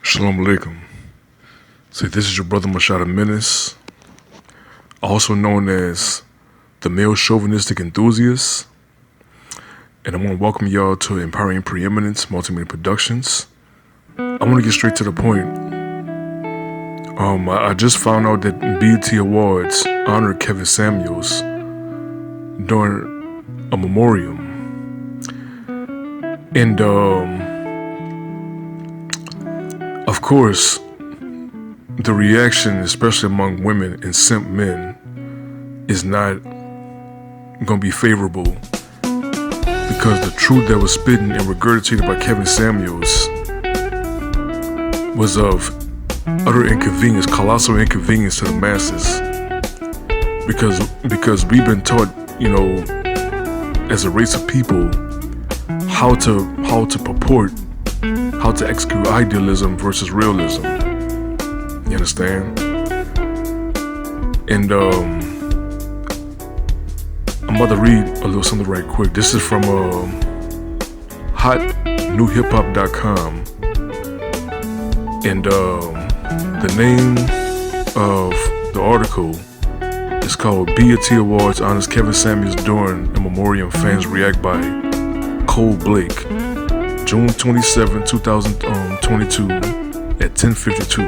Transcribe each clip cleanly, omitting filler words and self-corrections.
Shalom Alaikum. Say, this is your brother Mashada Menace, also known as the Male Chauvinistic Enthusiast, and I want to welcome y'all to Empowering Preeminence Multimedia Productions. I want to get straight to the point. I just found out that BET Awards honored KevinSamuels during a memoriam, and of course, the reaction, especially among women and simp men, is not going to be favorable, because the truth that was spitting and regurgitated by KevinSamuels was of utter inconvenience, colossal inconvenience to the masses. Because we've been taught, as a race of people, how to purport, how to execute idealism versus realism. You understand? And I'm about to read a little something right quick. This is from hotnewhiphop.com, and the name of the article is called BET Awards Honors KevinSamuels During a Memoriam. Fans React by Cole Blake, June 27, 2022 at 10:52.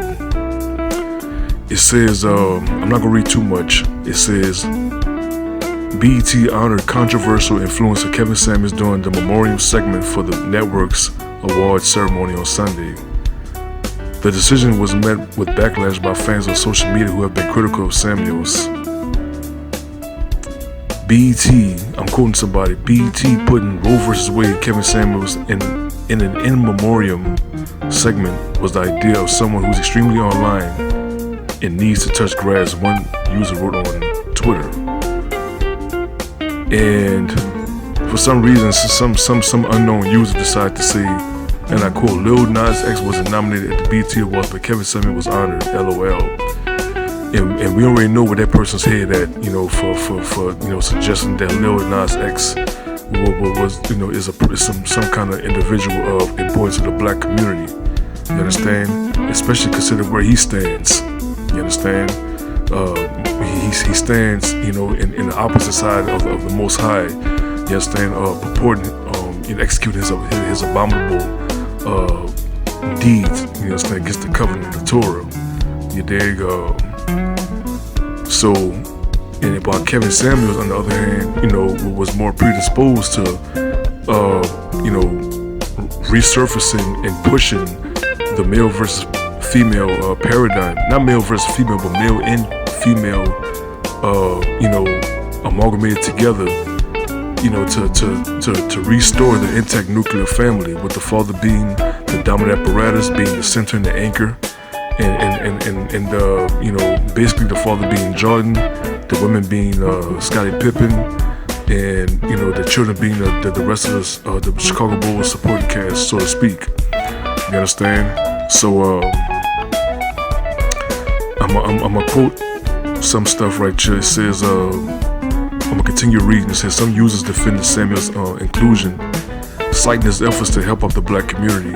It says, I'm not gonna read too much. It says, BET honored controversial influencer KevinSamuels during the memoriam segment for the network's awards ceremony on Sunday. The decision was met with backlash by fans on social media who have been critical of Samuels. BET, I'm quoting somebody, BET putting Roe vs. Wade KevinSamuels in an in memoriam segment was the idea of someone who's extremely online and needs to touch grass, one user wrote on Twitter. And for some reason, some unknown user decided to say, and I quote, Lil Nas X wasn't nominated at the BET Awards, but KevinSamuels was honored, LOL. And we already know where that person's head at, for suggesting that Lil Nas X was is some kind of individual of importance to the black community. You understand? Especially consider where he stands. You understand? He stands, in the opposite side of the Most High. You understand? Purporting, executing his abominable deeds. You understand? Against the covenant of the Torah. You dig? So, and about KevinSamuels, on the other hand, was more predisposed to, resurfacing and pushing the male versus female paradigm. Not male versus female, but male and female, amalgamated together, to restore the intact nuclear family, with the father being the dominant apparatus, being the center and the anchor, and basically the father being Jordan, the women being Scottie Pippen, and the children being the rest of the Chicago Bulls supporting cast, so to speak. You understand? So I'm gonna quote some stuff right here. It says, I'm gonna continue reading. It says, some users defended Samuel's inclusion, citing his efforts to help out the black community.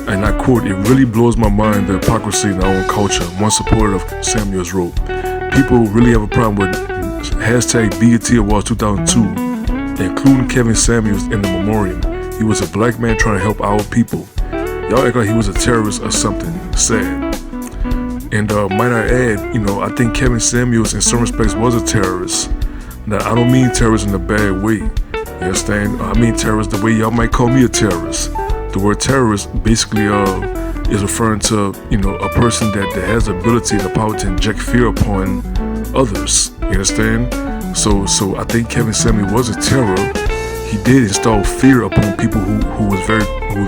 And I quote, it really blows my mind the hypocrisy in our own culture. One supporter of Samuels wrote, people really have a problem with hashtag BET Awards 2002, including KevinSamuels in the memoriam. He was a black man trying to help our people. Y'all act like he was a terrorist or something. Sad. And might I add, I think KevinSamuels in some respects was a terrorist. Now, I don't mean terrorist in a bad way. You understand? I mean terrorist the way y'all might call me a terrorist. The word terrorist basically is referring to, a person that has the ability and the power to inject fear upon others. You understand? So I think KevinSamuels was a terror. He did install fear upon people who were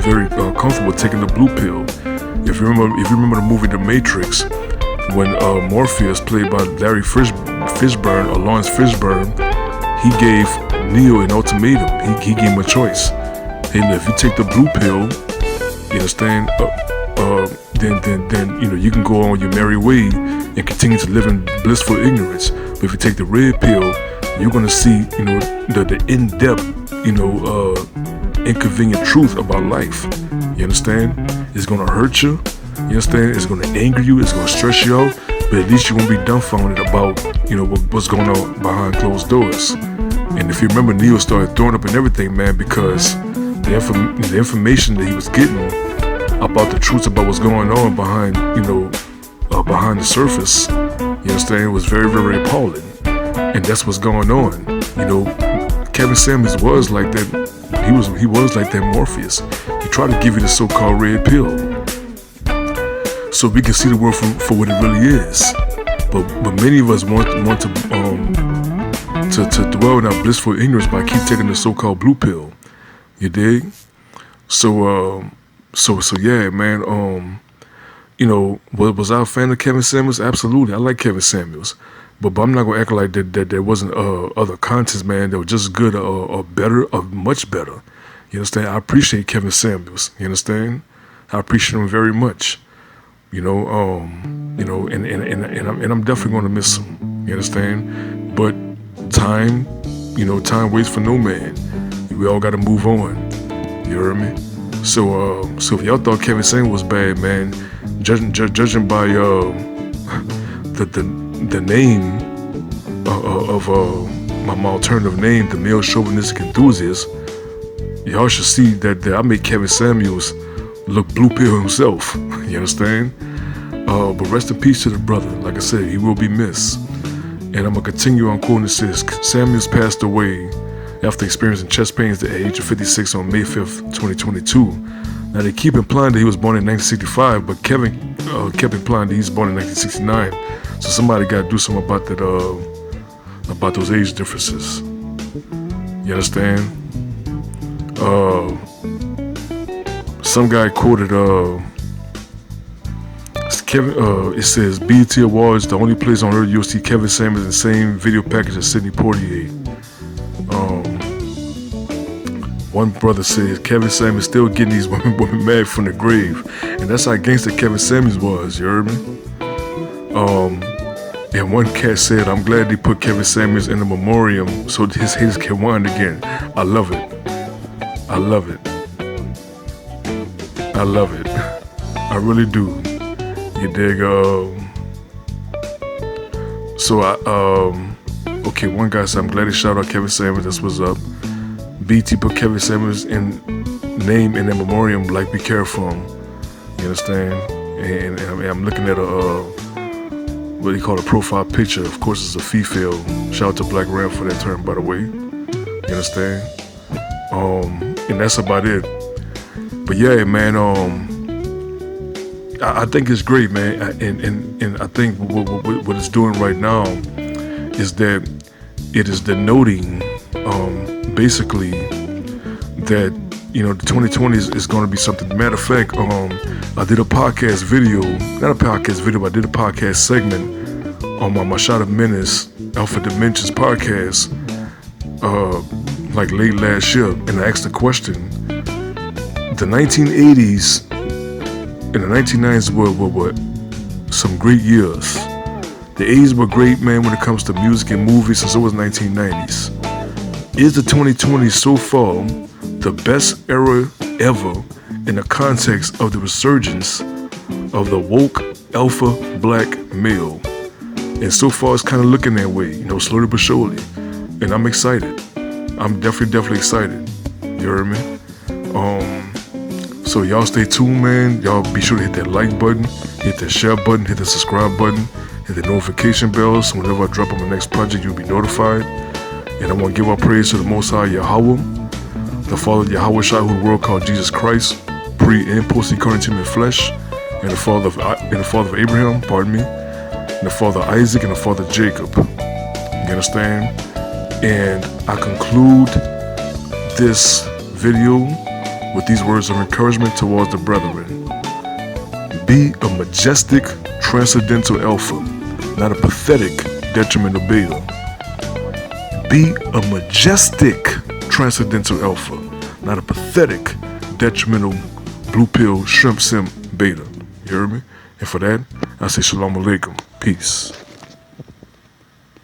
very comfortable taking the blue pill. If you remember the movie The Matrix, when Morpheus, played by Larry Fishburne or Lawrence Fishburne, he gave Neo an ultimatum. He gave him a choice. Hey, if you take the blue pill, you understand, then you can go on your merry way and continue to live in blissful ignorance. But if you take the red pill, you're gonna see, the in-depth, inconvenient truth about life. You understand? It's gonna hurt you. You understand? It's gonna anger you. It's gonna stress you out. But at least you won't be dumbfounded about, what's going on behind closed doors. And if you remember, Neil started throwing up and everything, man, because the information that he was getting about the truth about what's going on behind, behind the surface, you understand, was very, very appalling. And that's what's going on. KevinSamuels was like that. He was like that Morpheus. He tried to give you the so-called red pill, so we can see the world for what it really is. But many of us want to dwell in our blissful ignorance by keep taking the so-called blue pill. You dig? So yeah, man. Was I a fan of KevinSamuels? Absolutely, I like KevinSamuels. But I'm not gonna act like that there wasn't other contents, man, that were just good or better or much better. You understand? I appreciate KevinSamuels. You understand? I appreciate him very much. And I'm definitely gonna miss him. You understand? But time waits for no man. We all gotta move on. You heard me? So if y'all thought KevinSamuels was bad, man, judging by the name of my alternative name, the male chauvinistic enthusiast, y'all should see that I made KevinSamuels look blue pill himself. You understand? But rest in peace to the brother. Like I said, he will be missed. And I'm gonna continue on quoting. It says, Samuels passed away after experiencing chest pains at the age of 56 on May 5th, 2022. Now they keep implying that he was born in 1965, but Kevin kept implying that he's born in 1969. So somebody got to do something about that, about those age differences. You understand? Some guy quoted, it says, BET Awards, the only place on earth you'll see KevinSamuels in the same video package as Sidney Poitier. One brother says KevinSamuels still getting these women mad from the grave, and that's how gangster KevinSamuels was. You heard me? And one cat said, I'm glad they put KevinSamuels in the memoriam so his haters can whine again. I love it. I love it. I love it. I really do. You dig? Okay, one guy said, I'm glad he shouted out KevinSamuels. That's what's up. BT put KevinSamuels in name in the memoriam, like, be careful. You understand? And I'm looking at what they call a profile picture. Of course, it's a female. Shout out to Black Ram for that term, by the way. You understand? And that's about it. But yeah, man. I think it's great, man. And I think what it's doing right now is that it is denoting, basically, that the 2020 is going to be something. Matter of fact, I did a podcast video, not a podcast video, but I did a podcast segment on my Shot of Menace Alpha Dimensions podcast, like late last year, and I asked the question: the 1980s and the 1990s were some great years. The 80s were great, man, when it comes to music and movies, and so was 1990s. Is the 2020s so far the best era ever in the context of the resurgence of the woke alpha black male? And so far it's kind of looking that way, slowly but surely. And I'm excited. I'm definitely excited. You heard me? So y'all stay tuned, man. Y'all be sure to hit that like button, hit that share button, hit the subscribe button, hit the notification bell, so whenever I drop on my next project, you'll be notified. And I want to give our praise to the Most High Yahweh, the Father of Yahweh Shai, who the world called Jesus Christ, pre and post incarnate in flesh, and the Father of Abraham, and the Father of Isaac, and the Father of Jacob. You understand? And I conclude this video with these words of encouragement towards the brethren. Be a majestic, transcendental alpha, not a pathetic, detrimental beta. Be a majestic, transcendental alpha, not a pathetic, detrimental, blue pill, shrimp simp beta. You heard me? And for that, I say shalom alaikum. Peace.